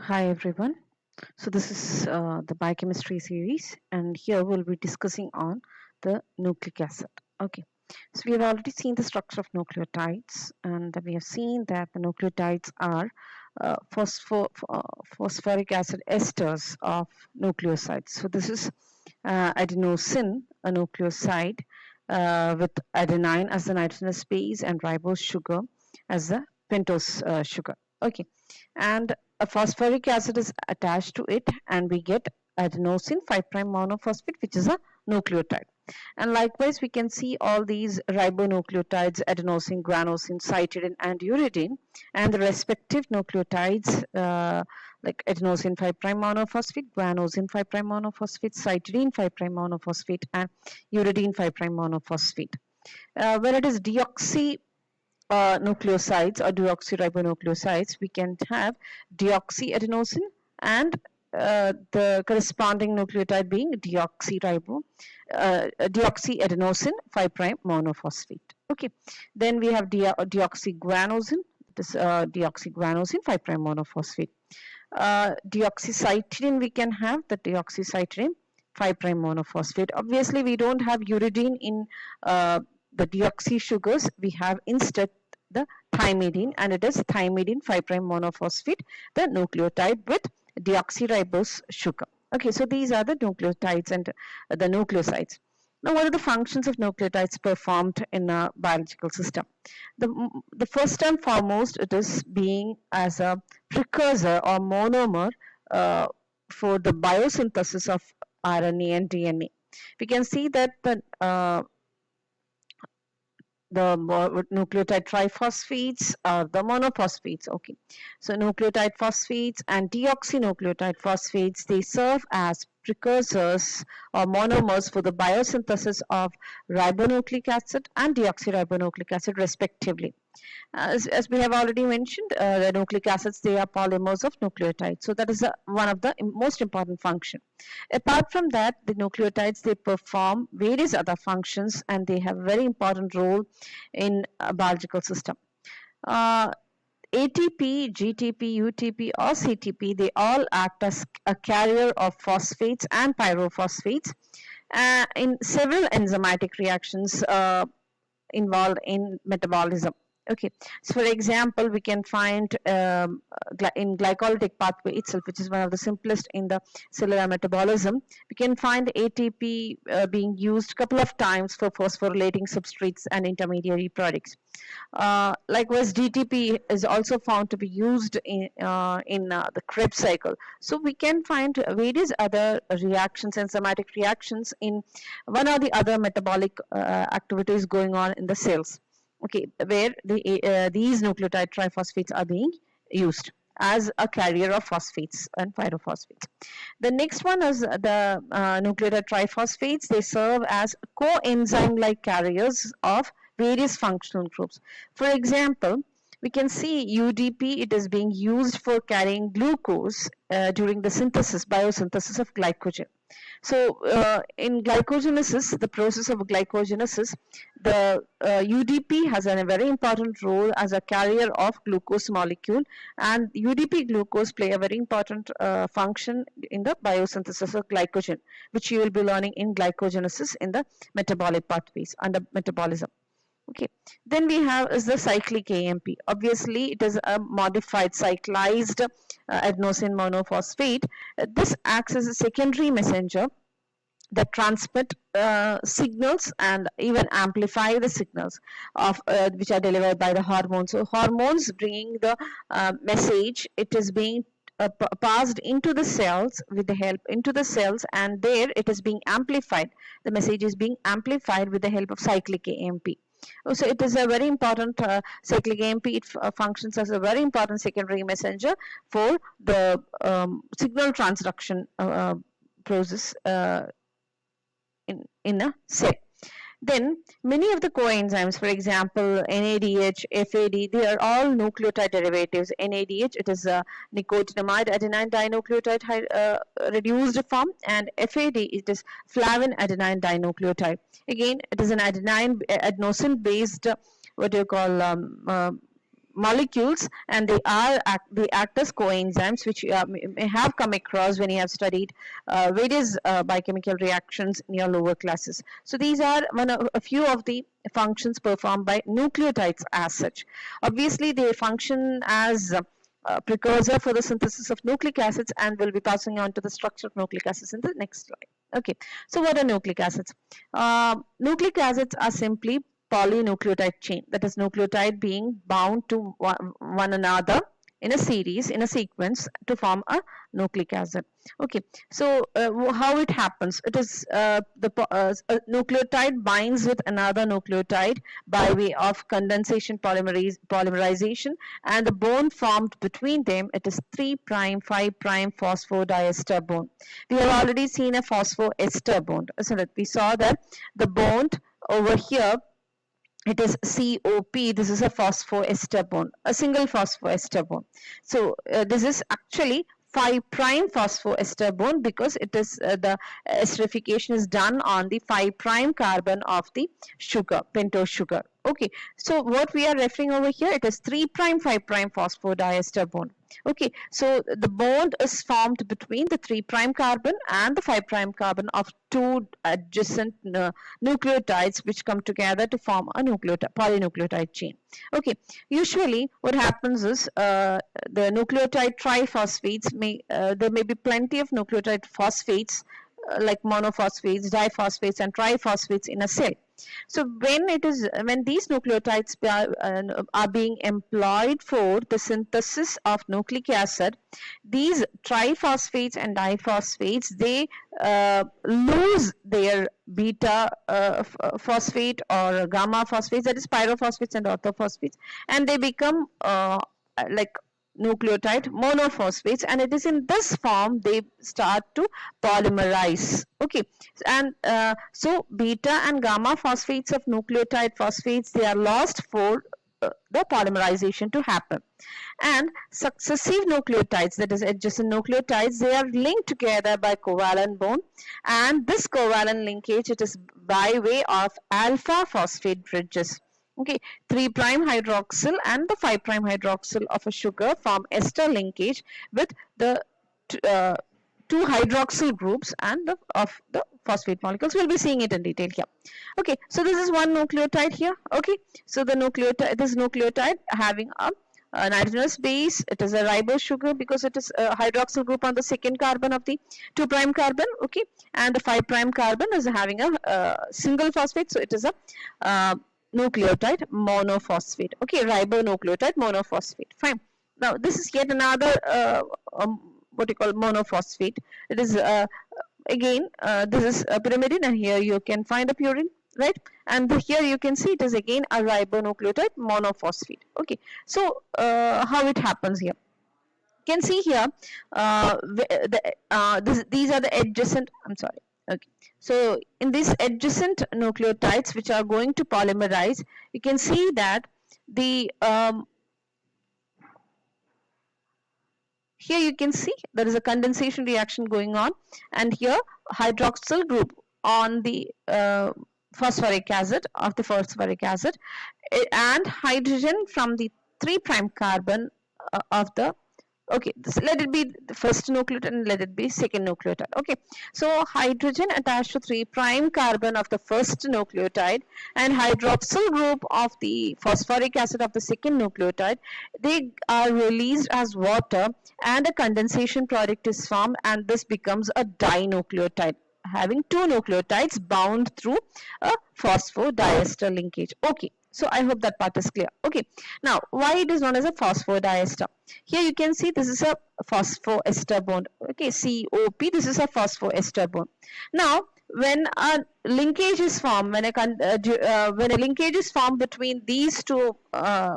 Hi everyone. So this is the biochemistry series, and here we'll be discussing on the nucleic acid. Okay. So we have already seen the structure of nucleotides, and we have seen that the nucleotides are phosphoric acid esters of nucleosides. So this is adenosine, a nucleoside, with adenine as the nitrogenous base and ribose sugar as the pentose sugar. Okay, and a phosphoric acid is attached to it, and we get adenosine 5' monophosphate, which is a nucleotide. And likewise, we can see all these ribonucleotides, adenosine, guanosine, cytidine, and uridine, and the respective nucleotides like adenosine 5' monophosphate, guanosine 5' monophosphate, cytidine 5' monophosphate, and uridine 5' monophosphate. When it is nucleosides or deoxyribonucleosides, we can have deoxyadenosine and the corresponding nucleotide being deoxyadenosine 5' monophosphate. Okay, then we have deoxyguanosine, this deoxyguanosine 5' monophosphate. Deoxycytidine, we can have the deoxycytidine 5' monophosphate. Obviously, we don't have uridine in the deoxy sugars. We have instead the thymidine, and it is thymidine 5' monophosphate, the nucleotide with deoxyribose sugar. Okay, so these are the nucleotides and the nucleosides. Now, what are the functions of nucleotides performed in a biological system? The first and foremost, it is being as a precursor or monomer for the biosynthesis of RNA and DNA. We can see that the nucleotide triphosphates are the monophosphates. Okay, so nucleotide phosphates and deoxynucleotide phosphates, they serve as precursors or monomers for the biosynthesis of ribonucleic acid and deoxyribonucleic acid respectively. As we have already mentioned, the nucleic acids, they are polymers of nucleotides. So that is one of the most important function. Apart from that, the nucleotides, they perform various other functions, and they have a very important role in a biological system. ATP, GTP, UTP, or CTP, they all act as a carrier of phosphates and pyrophosphates in several enzymatic reactions involved in metabolism. Okay, so for example, we can find in glycolytic pathway itself, which is one of the simplest in the cellular metabolism, we can find ATP being used a couple of times for phosphorylating substrates and intermediary products. Likewise, DTP is also found to be used in the Krebs cycle. So we can find various other reactions, enzymatic reactions in one or the other metabolic activities going on in the cells. Okay, where these nucleotide triphosphates are being used as a carrier of phosphates and pyrophosphates. The next one is the nucleotide triphosphates. They serve as coenzyme like carriers of various functional groups. For example, we can see UDP, it is being used for carrying glucose during the biosynthesis of glycogen. So in glycogenesis, the process of glycogenesis, the UDP has a very important role as a carrier of glucose molecule, and UDP glucose play a very important function in the biosynthesis of glycogen, which you will be learning in glycogenesis in the metabolic pathways under metabolism. Okay, then we have is the cyclic AMP. Obviously, it is a modified cyclized adenosine monophosphate. This acts as a secondary messenger that transmit signals and even amplify the signals of which are delivered by the hormones. So hormones bringing the message, it is being passed into the cells with the help into the cells, and there it is being amplified. The message is being amplified with the help of cyclic AMP. So it is a very important cyclic AMP. It functions as a very important secondary messenger for the signal transduction process in a cell. Then many of the coenzymes, for example, NADH, FAD, they are all nucleotide derivatives. NADH, it is a nicotinamide adenine dinucleotide reduced form, and FAD, it is flavin adenine dinucleotide. Again, it is an adenosine based what you call molecules, and they act as coenzymes, which you may have come across when you have studied various biochemical reactions in your lower classes. So these are a few of the functions performed by nucleotides as such. Obviously, they function as precursor for the synthesis of nucleic acids, and we'll be passing on to the structure of nucleic acids in the next slide. Okay, so what are nucleic acids? Nucleic acids are simply polynucleotide chain, that is nucleotide being bound to one another in a series, in a sequence, to form a nucleic acid. Okay, so how it happens? It is a nucleotide binds with another nucleotide by way of condensation polymerization, and the bond formed between them, it is 3' 5' phosphodiester bond. We have already seen a phosphoester bond, isn't it? We saw that the bond over here, it is COP. This is a phosphoester bond, a single phosphoester bond. So this is actually 5' phosphoester bond, because it is the esterification is done on the 5' carbon of the sugar, pentose sugar. Okay, so what we are referring over here, it is 3' 5' phosphodiester bond. Okay, so the bond is formed between the 3' carbon and the 5' carbon of two adjacent nucleotides, which come together to form a polynucleotide chain. Okay, usually what happens is the nucleotide triphosphates there may be plenty of nucleotide phosphates like monophosphates, diphosphates, and triphosphates in a cell. So when these nucleotides are being employed for the synthesis of nucleic acid, these triphosphates and diphosphates, they lose their beta phosphate or gamma phosphates, that is pyrophosphates and orthophosphates, and they become like nucleotide monophosphates, and it is in this form they start to polymerize. Okay, and so beta and gamma phosphates of nucleotide phosphates, they are lost for the polymerization to happen, and successive nucleotides, that is adjacent nucleotides, they are linked together by covalent bond, and this covalent linkage, it is by way of alpha phosphate bridges. Okay, 3' hydroxyl and the 5' hydroxyl of a sugar form ester linkage with the two hydroxyl groups and of the phosphate molecules. We'll be seeing it in detail here. Okay, so this is one nucleotide here. Okay, so the this nucleotide having a nitrogenous base, it is a ribose sugar because it is a hydroxyl group on the second carbon of the 2' carbon. Okay, and the 5' carbon is having a single phosphate, so it is a nucleotide monophosphate. Okay, ribonucleotide monophosphate. Fine. Now this is yet another what you call monophosphate. It is again this is a pyrimidine, and here you can find a purine, right? And here you can see it is again a ribonucleotide monophosphate. Okay, so how it happens here? You can see here these are the adjacent. I'm sorry. Okay, so in these adjacent nucleotides which are going to polymerize, you can see that the here you can see there is a condensation reaction going on, and here hydroxyl group on the phosphoric acid and hydrogen from the 3' carbon of the let it be the first nucleotide and let it be second nucleotide. Okay, so hydrogen attached to 3' carbon of the first nucleotide and hydroxyl group of the phosphoric acid of the second nucleotide, they are released as water, and a condensation product is formed, and this becomes a dinucleotide having two nucleotides bound through a phosphodiester linkage. Okay, so I hope that part is clear. Okay, now why it is known as a phosphodiester? Here you can see this is a phosphoester bond. Okay, COP, this is a phosphoester bond. Now when a linkage is formed, when a linkage is formed between these two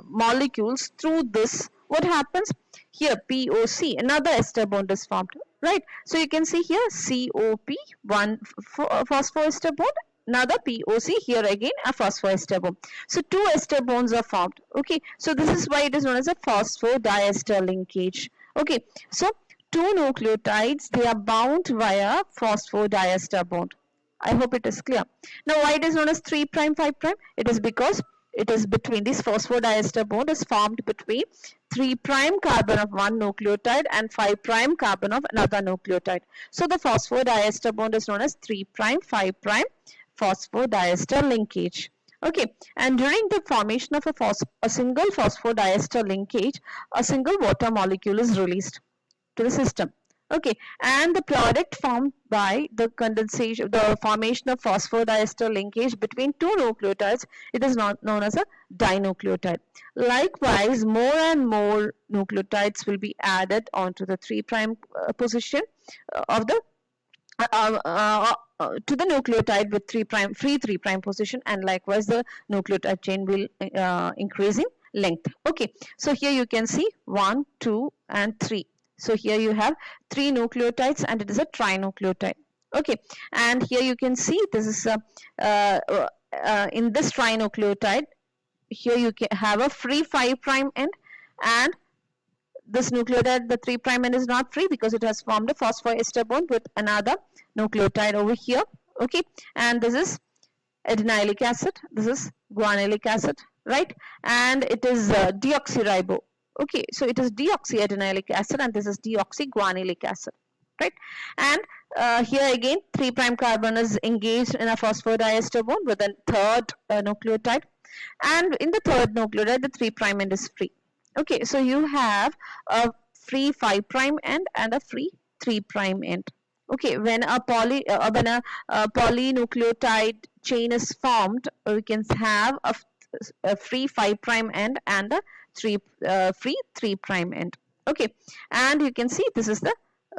molecules through this, what happens? Here POC, another ester bond is formed, right? So you can see here COP, one phosphoester bond, another POC, here again a phosphoester bond. So two ester bonds are formed. Okay, so this is why it is known as a phosphodiester linkage. Okay, so two nucleotides, they are bound via phosphodiester bond. I hope it is clear. Now why it is known as 3' 5'? It is because it is between this phosphodiester bond is formed between 3' carbon of one nucleotide and 5' carbon of another nucleotide. So the phosphodiester bond is known as 3', 5' phosphodiester linkage. Okay, and during the formation of a single phosphodiester linkage, a single water molecule is released to the system. Okay, and the product formed by the condensation, the formation of phosphodiester linkage between two nucleotides, it is not known as a dinucleotide. Likewise, more and more nucleotides will be added onto the 3' position of the to the nucleotide with 3' free 3' position, and likewise the nucleotide chain will increase in length. Okay, so here you can see 1, 2 and 3. So here you have 3 nucleotides and it is a trinucleotide. Okay, and here you can see this is in this trinucleotide, here you can have a free 5' end, and this nucleotide, the 3' end is not free because it has formed a phosphodiester bond with another nucleotide over here. Okay, and this is adenylic acid, this is guanylic acid, right? And it is deoxyribo. Okay, so it is deoxyadenylic acid and this is deoxyguanylic acid, right? And here again 3' carbon is engaged in a phosphodiester bond with a third nucleotide, and in the third nucleotide the 3' end is free. Okay, so you have a free 5' end and a free 3' end. Okay, when a polynucleotide chain is formed, we can have a free 5' end and a free 3' end. Okay, and you can see this is the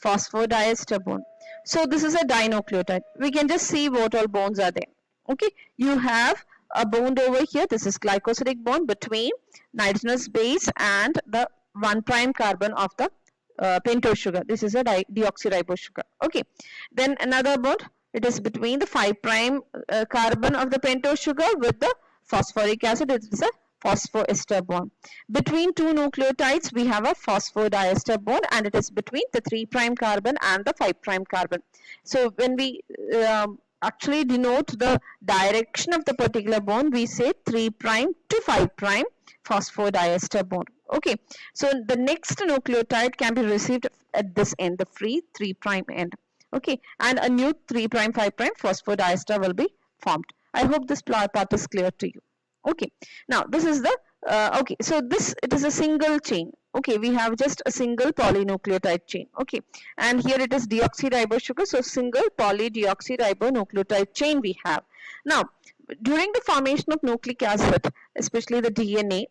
phosphodiester bond. So this is a dinucleotide. We can just see what all bonds are there. Okay, you have a bond over here. This is glycosidic bond between nitrogenous base and the 1' carbon of the pentose sugar. This is a deoxyribo sugar. Okay, then another bond. It is between the 5' carbon of the pentose sugar with the phosphoric acid. It is a phosphoester bond. Between two nucleotides, we have a phosphodiester bond, and it is between the 3' carbon and the 5' carbon. So when we actually denote the direction of the particular bond, we say 3' to 5' phosphodiester bond. Okay, so the next nucleotide can be received at this end, the free 3' end. Okay, and a new 3' 5' phosphodiester will be formed. I hope this part is clear to you. Okay, now this is the okay, so it is a single chain. Okay, we have just a single polynucleotide chain. Okay, and here it is deoxyribo sugar, so single polydeoxyribonucleotide chain we have. Now during the formation of nucleic acid, especially the DNA,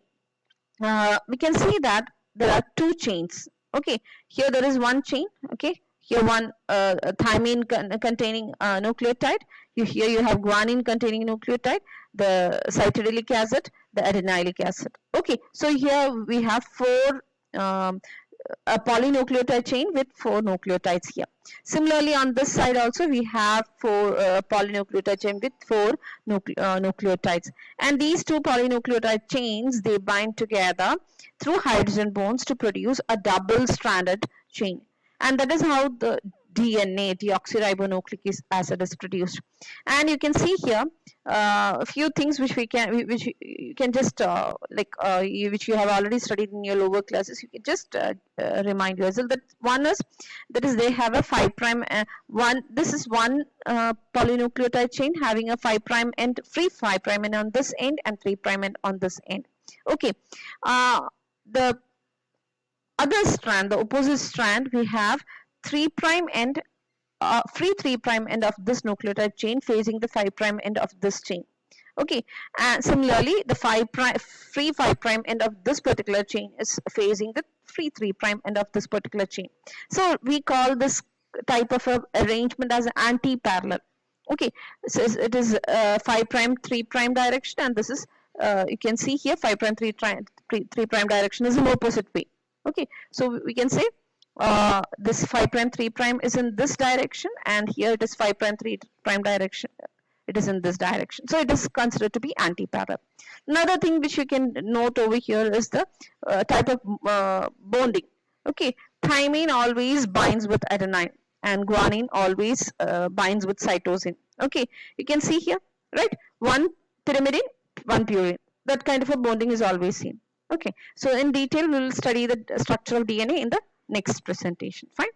we can see that there are two chains. Okay, here there is one chain. Okay, here one thymine containing nucleotide. Here you have guanine containing nucleotide, the cytidyllic acid, the adenylic acid. Okay, so here we have a polynucleotide chain with 4 nucleotides here. Similarly, on this side also we have 4 polynucleotide chain with 4 nucleotides. And these 2 polynucleotide chains, they bind together through hydrogen bonds to produce a double-stranded chain. And that is how the DNA, deoxyribonucleic acid, is produced. And you can see here a few things which you can just which you have already studied in your lower classes. You can just remind yourself that one is they have a 5' this is one polynucleotide chain having a 5' end, free 5' end on this end and 3' end on this end. Okay, the other strand, the opposite strand, we have 3' end, free 3' end of this nucleotide chain facing the 5' end of this chain. Okay, and similarly the free 5' end of this particular chain is facing the free 3' end of this particular chain. So we call this type of arrangement as anti-parallel. Okay, so it is 5' 3' direction, and this is you can see here 5' 3' direction is in opposite way. Okay, so we can say this 5' 3' is in this direction, and here it is 5' 3' direction, it is in this direction. So it is considered to be anti-parallel. Another thing which you can note over here is the type of bonding. Okay, thymine always binds with adenine and guanine always binds with cytosine. Okay, you can see here, right? One pyrimidine, one purine. that kind of a bonding is always seen. Okay, so in detail we will study the structure of DNA in the next presentation. Fine.